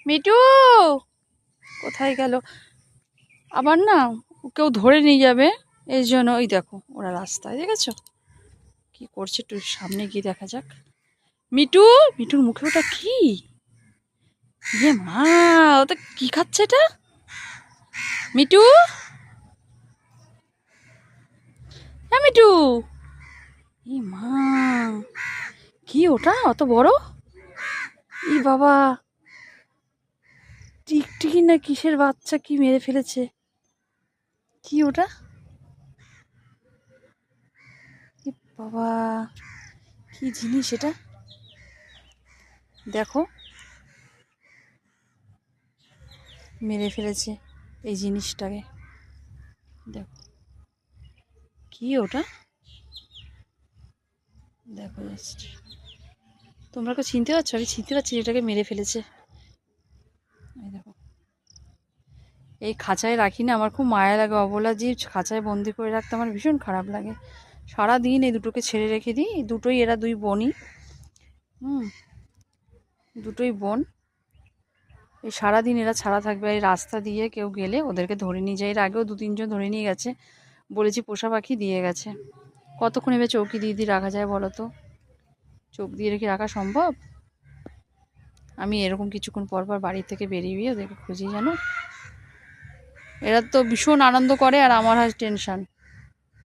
Me too কোথায় গেল? আবার না কেউ ধরে নিয়ে যাবে, এই জন্য ওই দেখো ওরা রাস্তায়, দেখেছো কি করছে? একটু সামনে গিয়ে দেখা যাক। মিটু, মিটুর মুখে ওটা কি? ইয়ে মা, ওটা কি খাচ্ছে এটা? মিটু, হ্যাঁ মিটু, ই মা, কি ওটা অত বড়? ই বাবা, টিকটিকি না কিসের বাচ্চা কি মেরে ফেলেছে? কি ওটা? ই বাবা, কি জিনিস এটা? দেখো, মেরে ফেলেছে এই জিনিসটাকে। দেখো কি ওটা, দেখো জাস্ট। তোমরা কেউ চিনতে পারছো? আমি চিনতে পারছি এটাকে মেরে ফেলেছে। এই দেখো, এই খাঁচায় রাখি না, আমার খুব মায়া লাগে। অবলা জীব খাঁচায় বন্দি করে রাখতে আমার ভীষণ খারাপ লাগে। সারাদিন এই দুটোকে ছেড়ে রেখে দিই। এই দুটোই, এরা দুই বোনই, দুটোই বোন। এই সারাদিন এরা ছাড়া থাকবে। এই রাস্তা দিয়ে কেউ গেলে ওদেরকে ধরে নিয়ে যায়। এর আগেও 2-3 জন ধরে নিয়ে গেছে, বলেছি পোষা পাখি দিয়ে গেছে। কতক্ষণ এবার চৌকি দিয়ে দিয়ে রাখা যায় বলো তো? চোখ দিয়ে রেখে রাখা সম্ভব? আমি এরকম কিছুক্ষণ পর পর বাড়ি থেকে বেরিয়ে ওদেরকে খুঁজি, জানো। এরা তো ভীষণ আনন্দ করে আর আমার হয় টেনশন।